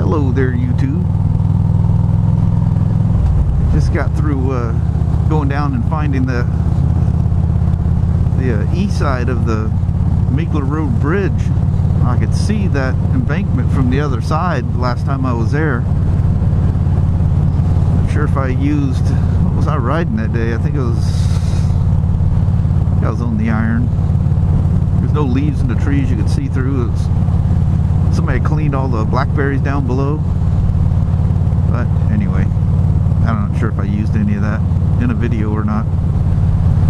Hello there, YouTube. Just got through going down and finding the east side of the Meekler Road Bridge. I could see that embankment from the other side last time I was there. Not sure if I used, what was I riding that day? I think I was on the iron. There's no leaves in the trees you could see through. Somebody cleaned all the blackberries down below. But anyway, I'm not sure if I used any of that in a video or not.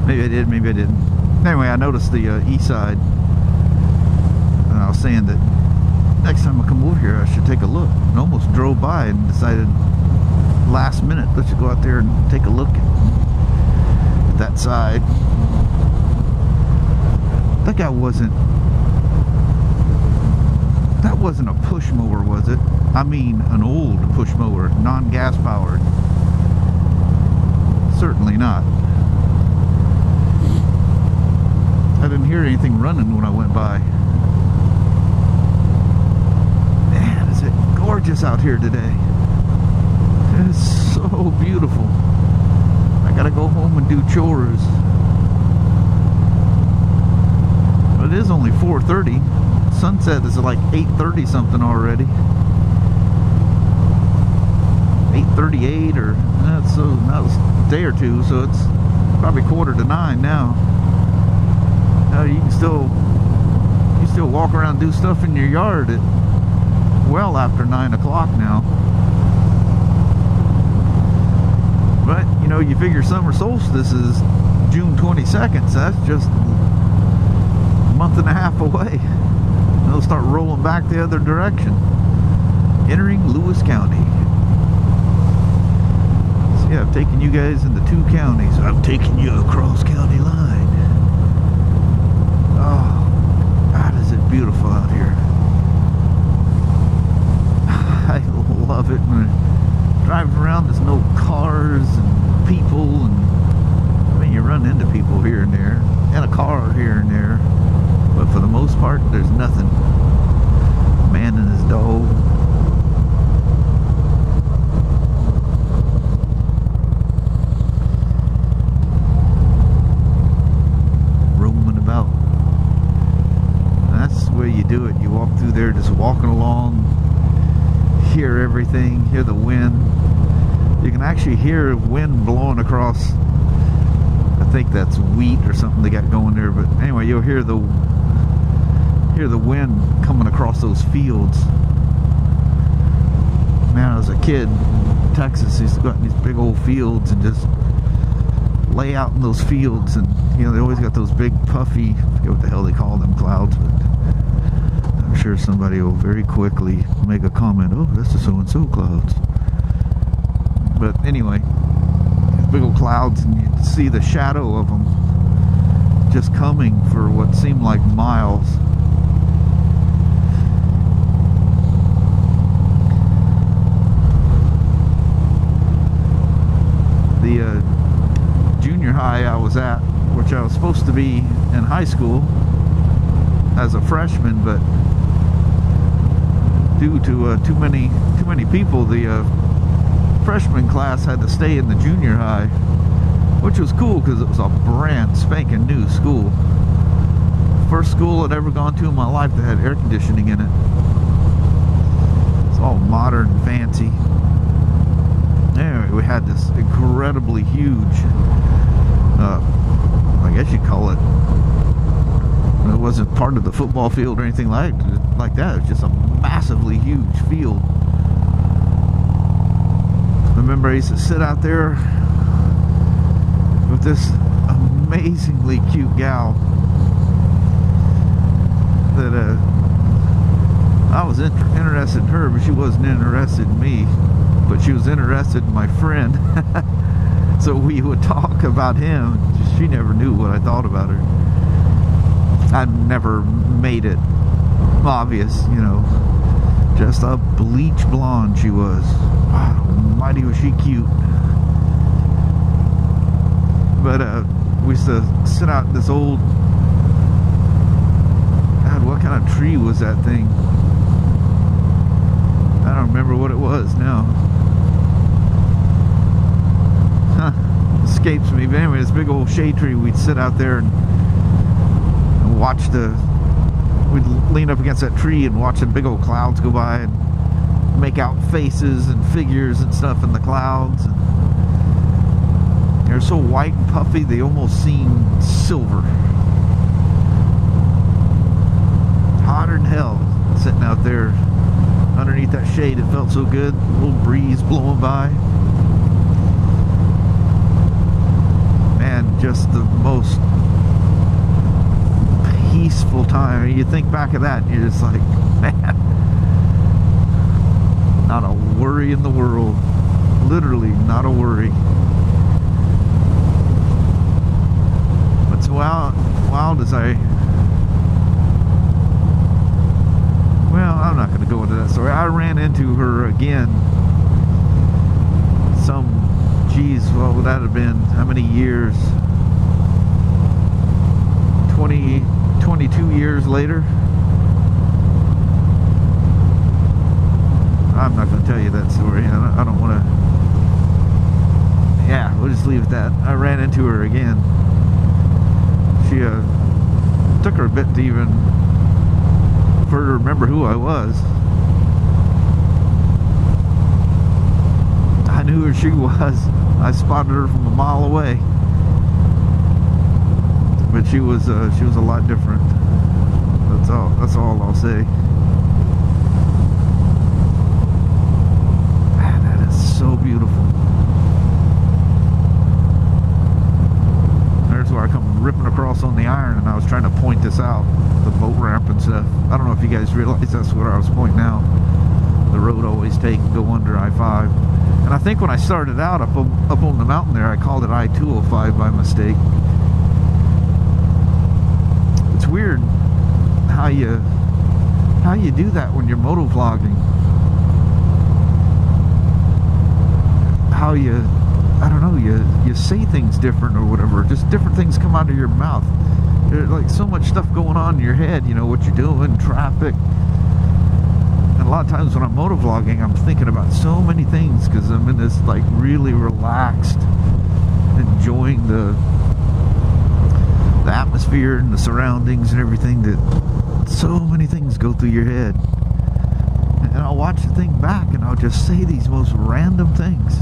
Maybe I did, maybe I didn't. Anyway, I noticed the east side, and I was saying that next time I come over here I should take a look, and almost drove by and decided last minute, let's just go out there and take a look at that side. That wasn't a push mower, was it? I mean an old push mower, non-gas powered. Certainly not. I didn't hear anything running when I went by. Man, is it gorgeous out here today. It's so beautiful. I gotta go home and do chores. But it is only 4:30. Sunset is like 8:30 something already. 8:38 or that's so that was a day or two, so it's probably 8:45 now. You can still walk around and do stuff in your yard at well after 9 o'clock now. But you know, you figure summer solstice is June 22nd, so that's just a month and a half away. They'll start rolling back the other direction, entering Lewis County. So yeah, I've taken you guys into 2 counties. I'm taking you across county line. Oh, God, is it beautiful out here. I love it when I'm driving around. There's no cars and people, and I mean, you run into people here and there, and a car here and there. But for the most part, there's nothing. Man and his dog. Roaming about. And that's the way you do it. You walk through there just walking along. Hear everything. Hear the wind. You can actually hear wind blowing across. I think that's wheat or something they got going there. But anyway, you'll hear the wind coming across those fields. Man, I was a kid in Texas, used to go out in these big old fields and just lay out in those fields, and you know, they always got those big puffy, I forget what the hell they call them, clouds, but I'm sure somebody will very quickly make a comment, oh, that's the so-and-so clouds. But anyway, these big old clouds, and you see the shadow of them just coming for what seemed like miles. The junior high I was at, which I was supposed to be in high school as a freshman, but due to too many people, the freshman class had to stay in the junior high, which was cool because it was a brand spanking new school. First school I'd ever gone to in my life that had air conditioning in it. It's all modern and fancy. Anyway, we had this incredibly huge, I guess you'd call it, it wasn't part of the football field or anything like that. It was just a massively huge field. I remember I used to sit out there with this amazingly cute gal that I was interested in her, but she wasn't interested in me. But she was interested in my friend. So we would talk about him. She never knew what I thought about her. I never made it obvious, you know. Just a bleach blonde she was. Wow, almighty was she cute. But we used to sit out in this old, God, what kind of tree was that thing? I don't remember remember what it was now. Huh. Escapes me. But anyway, this big old shade tree, we'd sit out there and watch we'd lean up against that tree and watch the big old clouds go by and make out faces and figures and stuff in the clouds. And they're so white and puffy, they almost seem silver. Hotter than hell sitting out there underneath that shade. It felt so good. A little breeze blowing by. Man, just the most peaceful time. You think back of that and you're just like, man, not a worry in the world. Literally not a worry. What's wild as well, I'm not going to go into that story. I ran into her again what would that have been? How many years? 22 years later. I'm not going to tell you that story. I don't want to. Yeah, we'll just leave it at that. I ran into her again. She took her a bit to even for her to remember who I was. I knew who she was. I spotted her from a mile away. But she was a lot different. That's all I'll say. Man, that is so beautiful. There's where I come ripping across on the iron, and I was trying to point this out, the boat ramp and stuff. I don't know if you guys realize that's what I was pointing out. The road I always take and go under I-5. And I think when I started out up on the mountain there, I called it I-205 by mistake. It's weird how you do that when you're motovlogging. How I don't know, you say things different or whatever. Just different things come out of your mouth. There's like so much stuff going on in your head, you know, what you're doing, traffic. And a lot of times when I'm motovlogging, I'm thinking about so many things because I'm in this like really relaxed, enjoying the atmosphere and the surroundings and everything, that so many things go through your head. And I'll watch the thing back and I'll just say these most random things.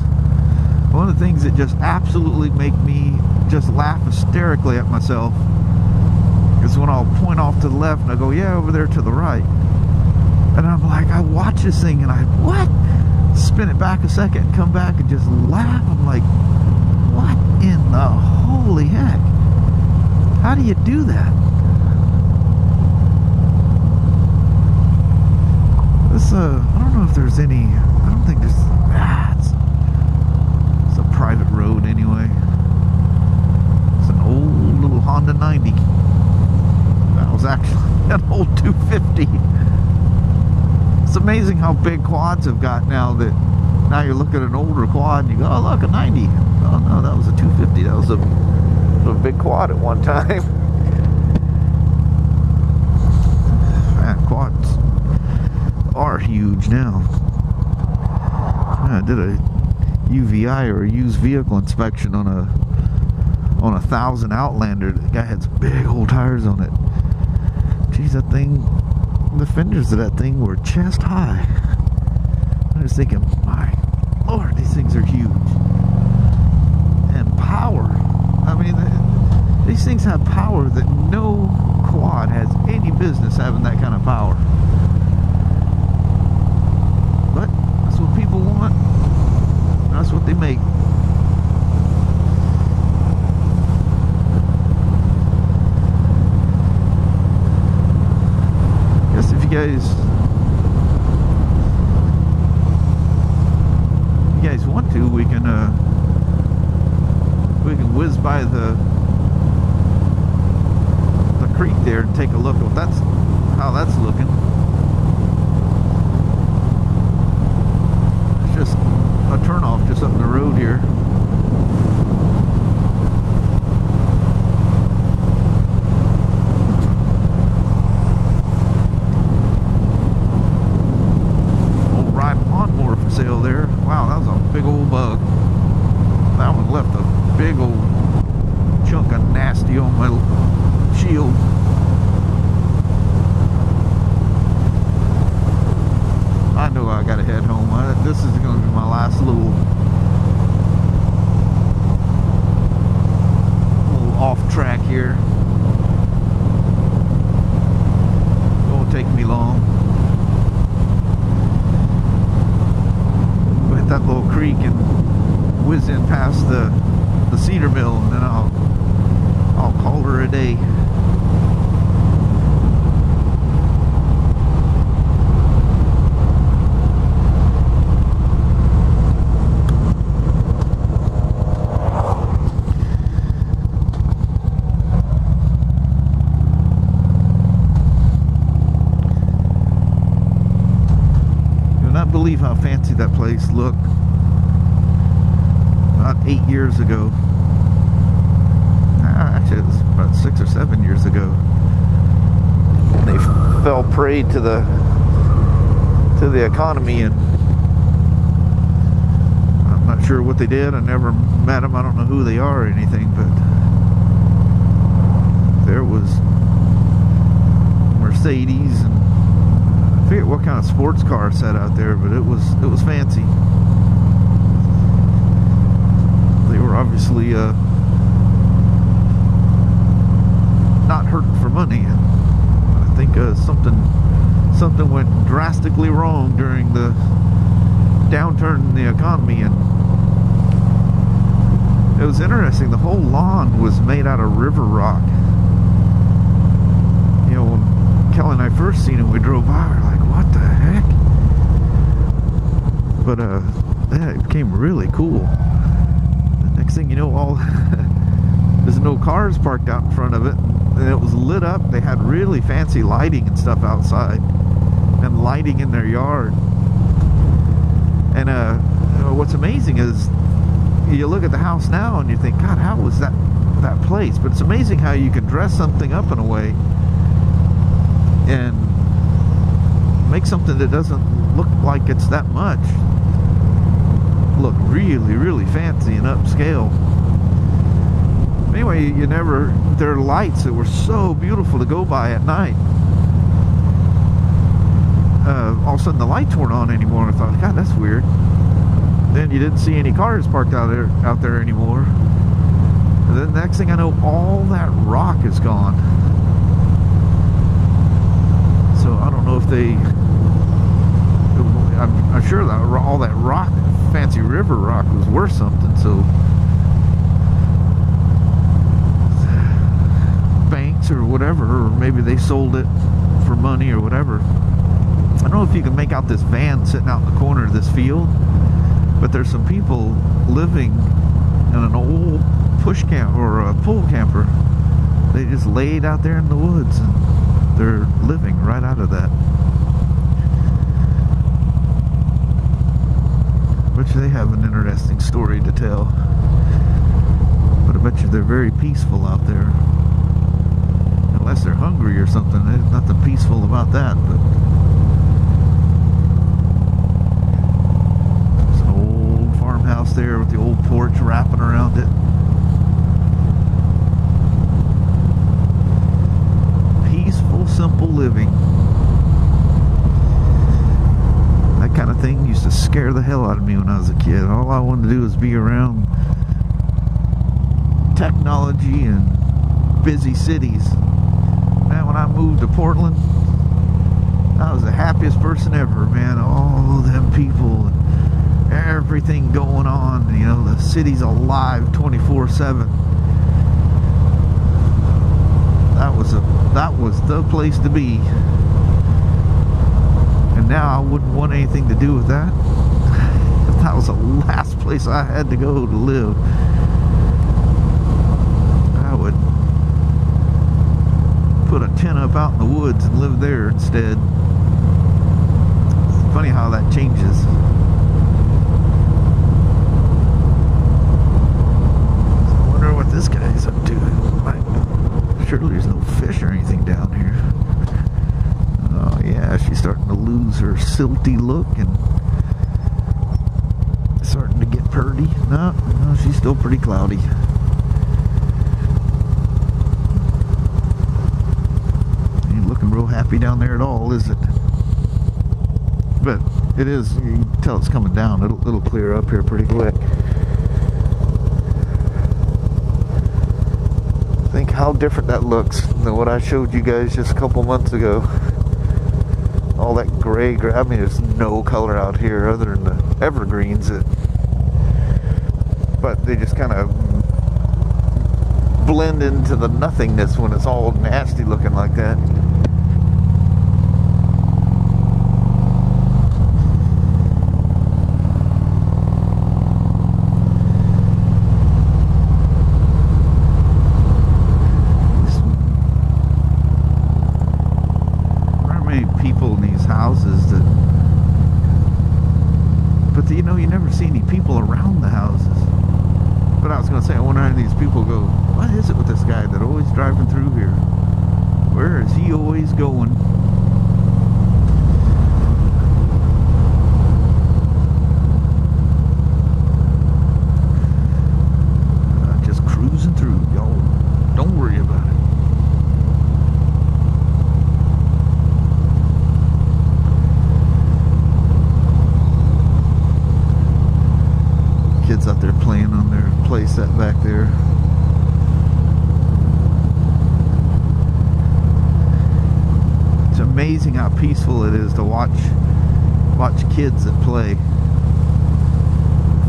One of the things that just absolutely make me just laugh hysterically at myself is when I'll point off to the left and I go, yeah, over there to the right. And I'm like, I watch this thing and what? Spin it back a second and come back and just laugh. I'm like, what in the holy heck? How do you do that? This, I don't know if there's any, I don't think there's, it's a private road anyway. It's an old little Honda 90. That was actually an old 250. It's amazing how big quads have got now, that now you look at an older quad and you go, oh look, a 90. Oh no, that was a 250. That was a big quad at one time. Man, quads are huge now. I did a UVI, or a used vehicle inspection on a 1000 Outlander. The guy had some big old tires on it. Geez, that thing, the fenders of that thing were chest high. I was thinking, my Lord, these things are huge. And power. I mean, these things have power that no quad has any business having that kind of power. But that's what people want. That's what they make. I guess if you guys want to, we can whiz by the creek there and take a look at how that's looking. It's just a turnoff just up the road here. Old ride lawnmower big old bug. That one left a big old chunk of nasty on my shield. I know I gotta head home. This is gonna be my last little off track here. It won't take me long. We'll hit that little creek and whiz in past the cedar mill, and then I'll call her a day. Believe how fancy that place looked about 8 years ago. Actually, it was about 6 or 7 years ago. They fell prey to the economy, and I'm not sure what they did. I never met them. I don't know who they are or anything, but there was Mercedes and I forget what kind of sports car sat out there, but it was fancy. They were obviously not hurting for money. I think something went drastically wrong during the downturn in the economy, and it was interesting. The whole lawn was made out of river rock. You know, when Kelly and I first seen it, we drove by, we were like, what the heck? But yeah, it became really cool. The next thing you know, there's no cars parked out in front of it, and it was lit up. They had really fancy lighting and stuff outside, and lighting in their yard. And what's amazing is you look at the house now and you think, God, how was that place? But it's amazing how you can dress something up in a way and make something that doesn't look like it's that much look really, really fancy and upscale. Anyway, there are lights that were so beautiful to go by at night. All of a sudden the lights weren't on anymore, and I thought, God, that's weird. Then you didn't see any cars parked out there anymore. And then the next thing I know, all that rock is gone. So I don't know if I'm sure that all that rock, fancy river rock, was worth something. So banks or whatever, or maybe they sold it for money or whatever. I don't know if you can make out this van sitting out in the corner of this field, but there's some people living in an old push camp or a pull camper. They just laid out there in the woods, and they're living right out of that. Bet you they have an interesting story to tell. But I bet you they're very peaceful out there. Unless they're hungry or something. There's nothing peaceful about that. But there's an old farmhouse there with the old porch wrapping around it. Peaceful, simple living. That kind of thing used to scare the hell out of me when I was a kid. All I wanted to do was be around technology and busy cities. Man, when I moved to Portland, I was the happiest person ever, man. All them people and everything going on. You know, the city's alive 24/7. That was the place to be. And now I wouldn't want anything to do with that. That was the last place I had to go to live. I would put a tent up out in the woods and live there instead. It's funny how that changes. I wonder what this guy's up to. Surely there's no fish or anything down here. Oh yeah, she's starting to lose her silty look and starting to Purdy. No, no, she's still pretty cloudy. Ain't looking real happy down there at all, is it? But it is, you can tell it's coming down. It'll clear up here pretty quick. Think how different that looks than what I showed you guys just a couple months ago. All that gray, I mean, there's no color out here other than the evergreens. But they just kind of blend into the nothingness when it's all nasty looking like that. People in these houses that, but you know, you never see any people around the houses. But I was going to say, I wonder how these people go, what is it with this guy that always driving through here? Where is he always going? Just cruising through, y'all. Don't worry about it. Kids out there playing on their play set back there. It's amazing how peaceful it is to watch kids that play.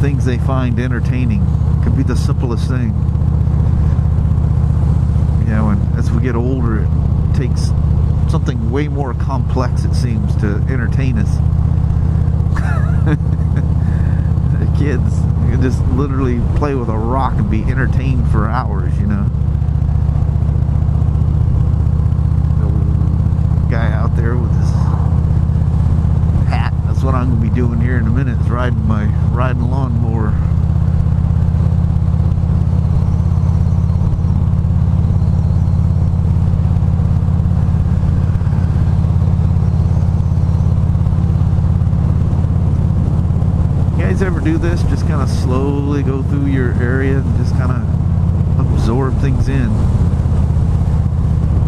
Things they find entertaining. It could be the simplest thing. You know, and as we get older, it takes something way more complex, it seems, to entertain us. Kids, you can just literally play with a rock and be entertained for hours, you know. The guy out there with his hat, that's what I'm going to be doing here in a minute, is riding my lawnmower. Ever do this? Just kind of slowly go through your area and just kind of absorb things in.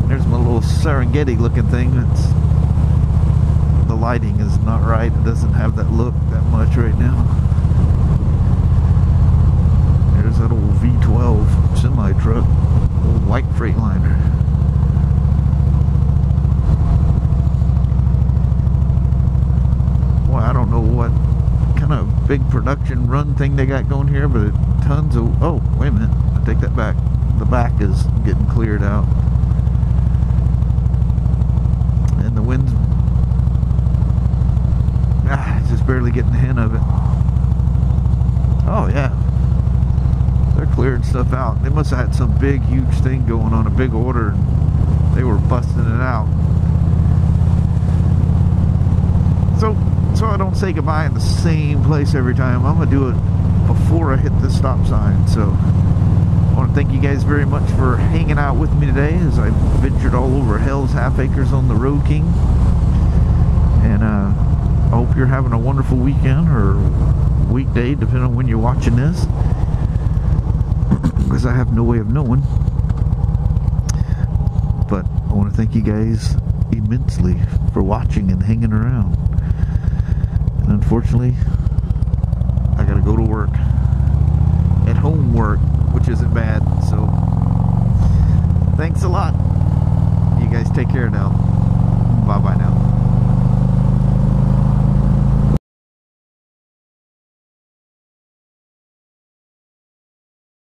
There's my little Serengeti looking thing. The lighting is not right. It doesn't have that look that much right now. There's that old V12 semi truck, old white Freightliner. Well, I don't know what kind of big production run thing they got going here, but tons of, oh, wait a minute, I take that back. The back is getting cleared out. And the wind's, it's just barely getting the hint of it. Oh, yeah. They're clearing stuff out. They must have had some big, huge thing going on, a big order, and they were busting it out. So I don't say goodbye in the same place every time. I'm going to do it before I hit the stop sign. So I want to thank you guys very much for hanging out with me today as I ventured all over Hell's Half Acres on the Road King. And I hope you're having a wonderful weekend or weekday, depending on when you're watching this. Because I have no way of knowing. But I want to thank you guys immensely for watching and hanging around. And unfortunately, I gotta go to work. At home work, which isn't bad. So, thanks a lot. You guys take care now. Bye-bye now.